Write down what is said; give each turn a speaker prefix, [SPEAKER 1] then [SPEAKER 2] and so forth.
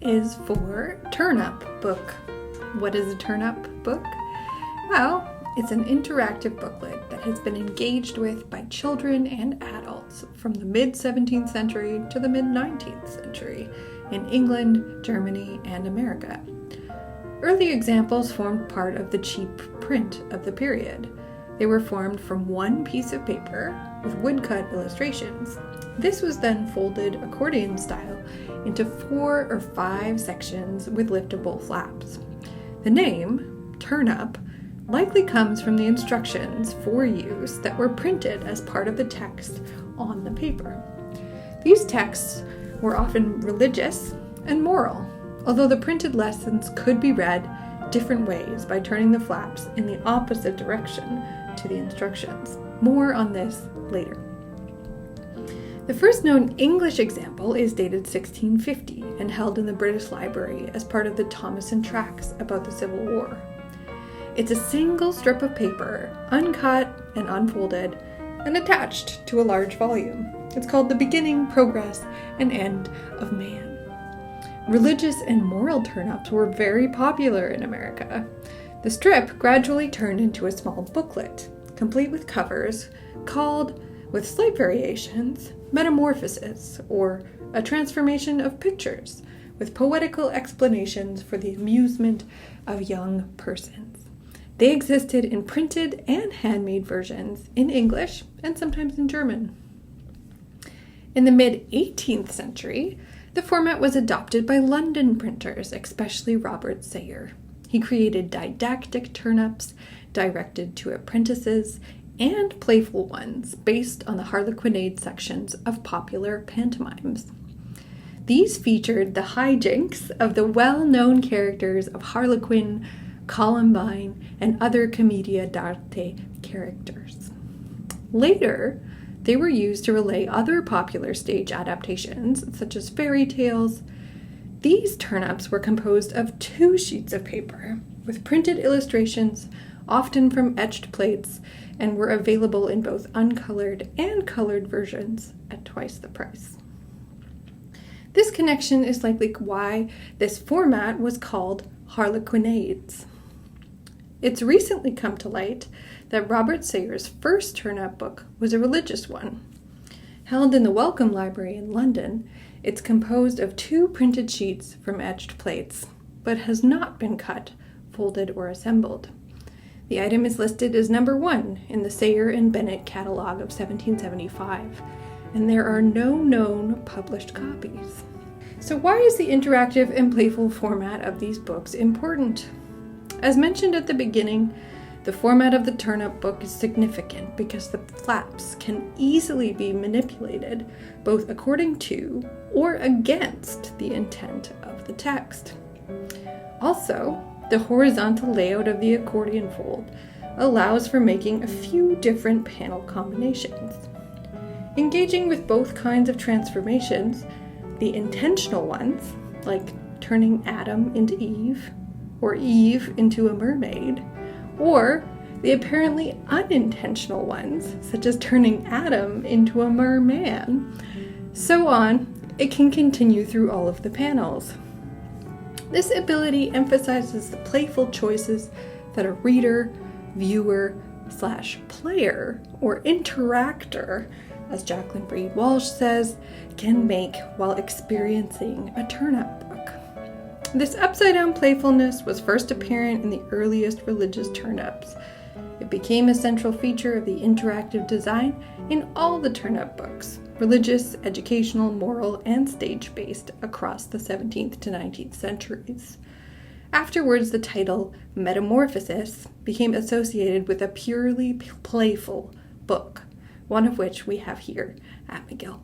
[SPEAKER 1] is for turn-up book. What is a turn-up book? Well, it's an interactive booklet that has been engaged with by children and adults from the mid-17th century to the mid-19th century in England, Germany, and America. Early examples formed part of the cheap print of the period. They were formed from one piece of paper with woodcut illustrations. This was then folded accordion style into 4 or 5 sections with liftable flaps. The name, turn-up, likely comes from the instructions for use that were printed as part of the text on the paper. These texts were often religious and moral, although the printed lessons could be read different ways by turning the flaps in the opposite direction to the instructions. More on this later. The first known English example is dated 1650 and held in the British Library as part of the Thomason Tracts about the Civil War. It's a single strip of paper, uncut and unfolded, and attached to a large volume. It's called The Beginning, Progress, and End of Man. Religious and moral turn-ups were very popular in America. The strip gradually turned into a small booklet, complete with covers, called, with slight variations, Metamorphosis, or a transformation of pictures, with poetical explanations for the amusement of young persons. They existed in printed and handmade versions in English and sometimes in German. In the mid-18th century, the format was adopted by London printers, especially Robert Sayer. He created didactic turn-ups directed to apprentices and playful ones based on the Harlequin sections of popular pantomimes. These featured the hijinks of the well-known characters of Harlequin, Columbine, and other commedia dell'arte characters. Later, they were used to relay other popular stage adaptations, such as fairy tales. These turn-ups were composed of 2 sheets of paper, with printed illustrations, often from etched plates, and were available in both uncolored and colored versions at twice the price. This connection is likely why this format was called Harlequinades. It's recently come to light that Robert Sayer's first turn-up book was a religious one. Held in the Wellcome Library in London, it's composed of 2 printed sheets from etched plates, but has not been cut, folded, or assembled. The item is listed as number 1 in the Sayer and Bennett catalog of 1775, and there are no known published copies. So why is the interactive and playful format of these books important? As mentioned at the beginning, the format of the turn-up book is significant because the flaps can easily be manipulated both according to or against the intent of the text. Also, the horizontal layout of the accordion fold allows for making a few different panel combinations. Engaging with both kinds of transformations, the intentional ones, like turning Adam into Eve, or Eve into a mermaid, or the apparently unintentional ones, such as turning Adam into a merman, so on, it can continue through all of the panels. This ability emphasizes the playful choices that a reader, viewer, /player, or interactor, as Jacquelyn Reid-Walsh says, can make while experiencing a turn-up book. This upside-down playfulness was first apparent in the earliest religious turn-ups. It became a central feature of the interactive design in all the turn-up books, religious, educational, moral, and stage-based across the 17th to 19th centuries. Afterwards, the title Metamorphosis became associated with a purely playful book, one of which we have here at McGill.